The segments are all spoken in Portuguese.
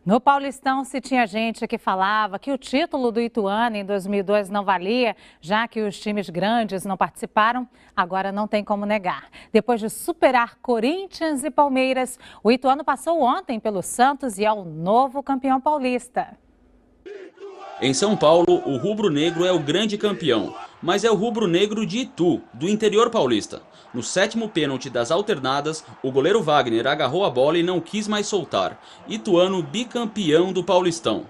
No Paulistão, se tinha gente que falava que o título do Ituano em 2002 não valia, já que os times grandes não participaram, agora não tem como negar. Depois de superar Corinthians e Palmeiras, o Ituano passou ontem pelo Santos e é o novo campeão paulista. Em São Paulo, o rubro-negro é o grande campeão, mas é o rubro-negro de Itu, do interior paulista. No 7º pênalti das alternadas, o goleiro Wagner agarrou a bola e não quis mais soltar. Ituano bicampeão do Paulistão.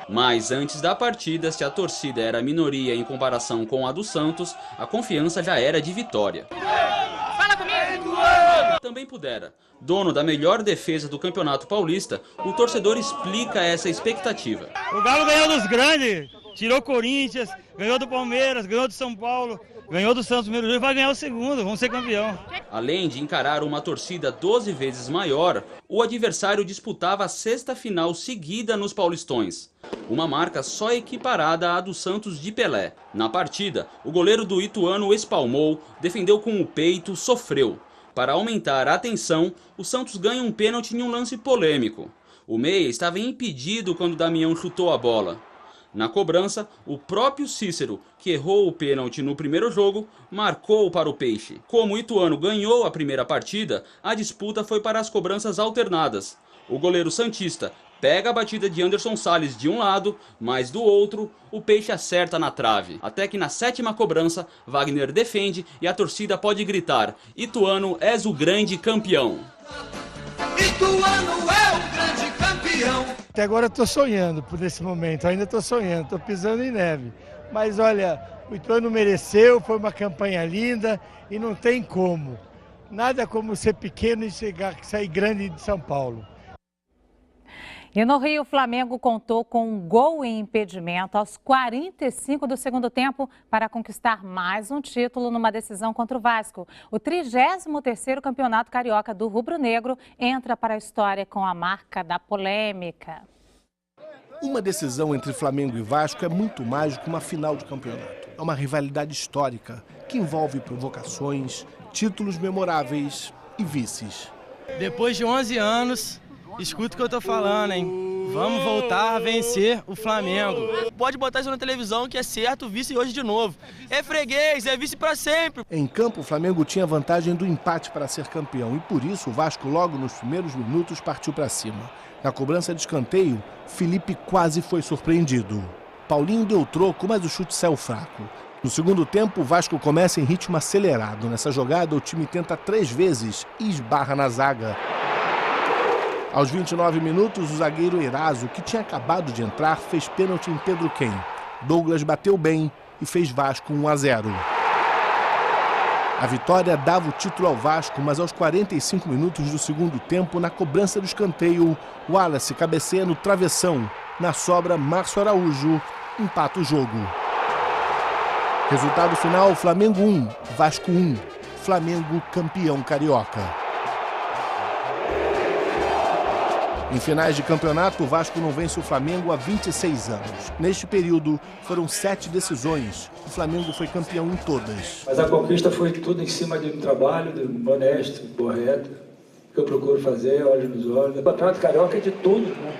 Mas antes da partida, se a torcida era minoria em comparação com a do Santos, a confiança já era de vitória. Fala comigo! Também pudera. Dono da melhor defesa do Campeonato Paulista, o torcedor explica essa expectativa. O Galo ganhou dos grandes, tirou Corinthians, ganhou do Palmeiras, ganhou do São Paulo, ganhou do Santos no primeiro jogo e vai ganhar o segundo, vamos ser campeão. Além de encarar uma torcida 12 vezes maior, o adversário disputava a 6ª final seguida nos Paulistões. Uma marca só equiparada à do Santos de Pelé. Na partida, o goleiro do Ituano espalmou, defendeu com o peito, sofreu. Para aumentar a tensão, o Santos ganha um pênalti em um lance polêmico. O meia estava impedido quando Damião chutou a bola. Na cobrança, o próprio Cícero, que errou o pênalti no primeiro jogo, marcou para o Peixe. Como o Ituano ganhou a primeira partida, a disputa foi para as cobranças alternadas. O goleiro santista pega a batida de Anderson Salles de um lado, mas do outro, o Peixe acerta na trave. Até que na 7ª cobrança, Wagner defende e a torcida pode gritar: Ituano, és o grande campeão. Ituano é o grande campeão. Até agora eu estou sonhando por esse momento, ainda estou sonhando, estou pisando em neve. Mas olha, o Ituano mereceu, foi uma campanha linda e não tem como. Nada como ser pequeno e sair grande de São Paulo. E no Rio, o Flamengo contou com um gol em impedimento aos 45 do segundo tempo para conquistar mais um título numa decisão contra o Vasco. O 33º Campeonato Carioca do Rubro Negro entra para a história com a marca da polêmica. Uma decisão entre Flamengo e Vasco é muito mais do que uma final de campeonato. É uma rivalidade histórica que envolve provocações, títulos memoráveis e vices. Depois de 11 anos... Escuta o que eu tô falando, hein? Vamos voltar a vencer o Flamengo. Pode botar isso na televisão que é certo, vice hoje de novo. É freguês, é vice para sempre. Em campo, o Flamengo tinha vantagem do empate para ser campeão e por isso o Vasco logo nos primeiros minutos partiu para cima. Na cobrança de escanteio, Felipe quase foi surpreendido. Paulinho deu troco, mas o chute saiu fraco. No segundo tempo, o Vasco começa em ritmo acelerado. Nessa jogada, o time tenta 3 vezes e esbarra na zaga. Aos 29 minutos, o zagueiro Eraso, que tinha acabado de entrar, fez pênalti em Pedro Quem. Douglas bateu bem e fez Vasco 1-0. A vitória dava o título ao Vasco, mas aos 45 minutos do segundo tempo, na cobrança do escanteio, Wallace cabeceia no travessão. Na sobra, Márcio Araújo empata o jogo. Resultado final, Flamengo 1, Vasco 1. Flamengo campeão carioca. Em finais de campeonato, o Vasco não vence o Flamengo há 26 anos. Neste período, foram 7 decisões. O Flamengo foi campeão em todas. Mas a conquista foi tudo em cima de um trabalho honesto, correto, que eu procuro fazer, olhos nos olhos. O campeonato carioca é de todo mundo.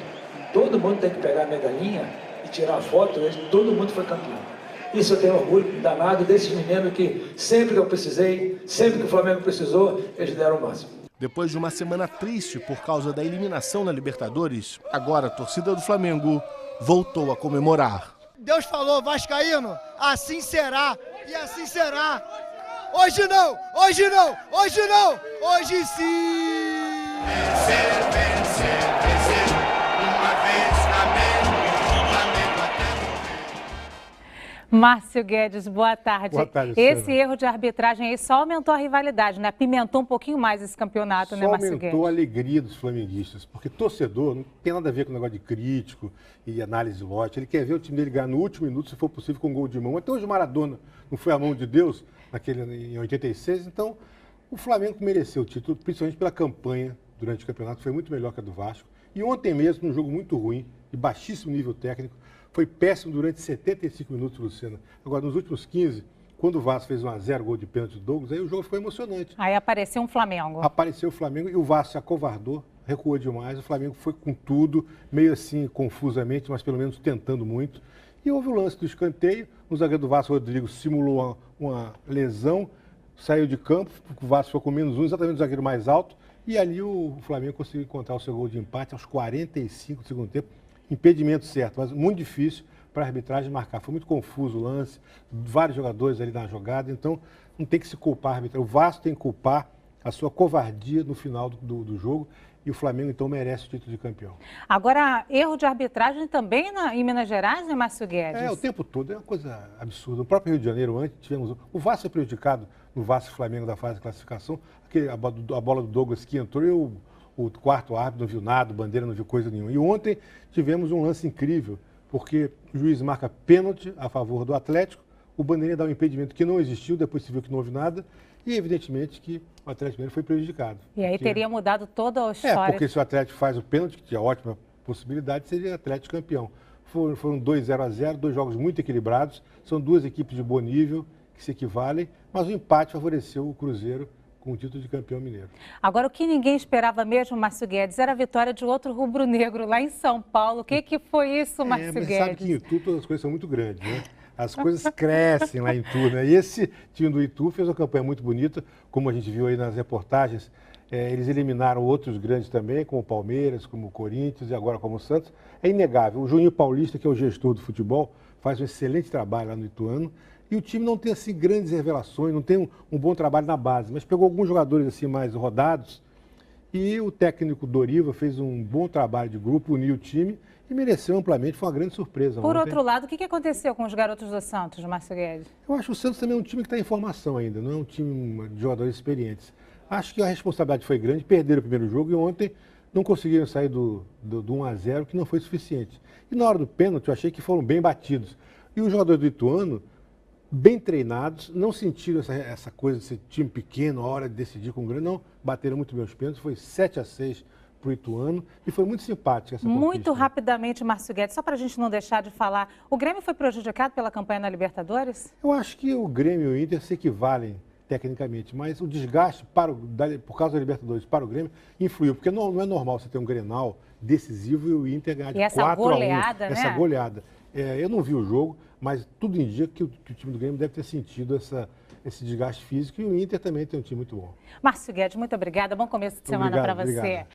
Todo mundo tem que pegar a medalhinha e tirar a foto, todo mundo foi campeão. Isso eu tenho orgulho danado desses meninos que sempre que eu precisei, sempre que o Flamengo precisou, eles deram o máximo. Depois de uma semana triste por causa da eliminação na Libertadores, agora a torcida do Flamengo voltou a comemorar. Deus falou, vascaíno, assim será e assim será. Hoje não, hoje não, hoje não, hoje sim! Vencer, vencer, vencer, uma vez Flamengo até morrer. Márcio Guedes, boa tarde. Boa tarde, esse erro de arbitragem aí só aumentou a rivalidade, né? Apimentou um pouquinho mais esse campeonato, né, Márcio Guedes? Só aumentou a alegria dos flamenguistas, porque torcedor não tem nada a ver com o negócio de crítico e análise de lote. Ele quer ver o time dele ganhar no último minuto, se for possível, com um gol de mão. Até hoje o Maradona não foi a mão de Deus em 86, então o Flamengo mereceu o título, principalmente pela campanha durante o campeonato, foi muito melhor que a do Vasco. E ontem mesmo, num jogo muito ruim, de baixíssimo nível técnico, foi péssimo durante 75 minutos, Luciana. Agora, nos últimos 15, Quando o Vasco fez 1-0, gol de pênalti do Douglas, aí o jogo ficou emocionante. Aí apareceu um Flamengo. Apareceu o Flamengo e o Vasco se acovardou, recuou demais. O Flamengo foi com tudo, meio assim, confusamente, mas pelo menos tentando muito. E houve o lance do escanteio. O zagueiro do Vasco, Rodrigo, simulou uma lesão, saiu de campo, o Vasco ficou com -1, exatamente o zagueiro mais alto. E ali o Flamengo conseguiu encontrar o seu gol de empate aos 45 do segundo tempo. Impedimento certo, mas muito difícil para a arbitragem marcar. Foi muito confuso o lance, vários jogadores ali na jogada, então não tem que se culpar a arbitragem. O Vasco tem que culpar a sua covardia no final do jogo e o Flamengo então merece o título de campeão. Agora, erro de arbitragem também em Minas Gerais, né, Márcio Guedes? O tempo todo, é uma coisa absurda. No próprio Rio de Janeiro, antes, tivemos o Vasco foi prejudicado no Vasco e Flamengo da fase de classificação, a bola do Douglas que entrou e o quarto árbitro não viu nada, o Bandeira não viu coisa nenhuma. E ontem tivemos um lance incrível, porque o juiz marca pênalti a favor do Atlético, o Bandeirinha dá um impedimento que não existiu, depois se viu que não houve nada, e evidentemente que o Atlético Mineiro foi prejudicado. E aí teria mudado toda a história. Porque se o Atlético faz o pênalti, que tinha ótima possibilidade, seria o Atlético campeão. Foram 2-0-0, dois jogos muito equilibrados, são duas equipes de bom nível, que se equivalem, mas o empate favoreceu o Cruzeiro com o título de campeão mineiro. Agora, o que ninguém esperava mesmo, Márcio Guedes, era a vitória de outro rubro-negro lá em São Paulo. O que foi isso, Márcio Guedes? Sabe que em Itu todas as coisas são muito grandes, né? As coisas crescem lá em Itu, né? E esse time do Itu fez uma campanha muito bonita, como a gente viu aí nas reportagens. Eles eliminaram outros grandes também, como o Palmeiras, como o Corinthians e agora como o Santos. É inegável. O Juninho Paulista, que é o gestor do futebol, faz um excelente trabalho lá no Ituano. E o time não tem assim grandes revelações, não tem um bom trabalho na base, mas pegou alguns jogadores assim mais rodados e o técnico Doriva fez um bom trabalho de grupo, uniu o time e mereceu amplamente, foi uma grande surpresa. Por outro lado, o que aconteceu com os garotos do Santos, Márcio Guedes? Eu acho que o Santos também é um time que está em formação ainda, não é um time de jogadores experientes. Acho que a responsabilidade foi grande, perderam o primeiro jogo e ontem não conseguiram sair do 1-0, que não foi suficiente. E na hora do pênalti eu achei que foram bem batidos. E os jogadores do Ituano, bem treinados, não sentiram essa coisa de ser time pequeno, a hora de decidir com o grande, não, bateram muito bem os pênaltis, foi 7-6 para o Ituano e foi muito simpática essa conquista. Muito rapidamente, Márcio Guedes, só para a gente não deixar de falar, o Grêmio foi prejudicado pela campanha na Libertadores? Eu acho que o Grêmio e o Inter se equivalem tecnicamente, mas o desgaste por causa da Libertadores para o Grêmio influiu, porque não é normal você ter um Grenal decisivo e o Inter ganhar de 4-1. Essa goleada, né? Essa goleada. Eu não vi o jogo, mas tudo indica que o time do Grêmio deve ter sentido esse desgaste físico e o Inter também tem um time muito bom. Márcio Guedes, muito obrigada. Bom começo de semana para você. Obrigado.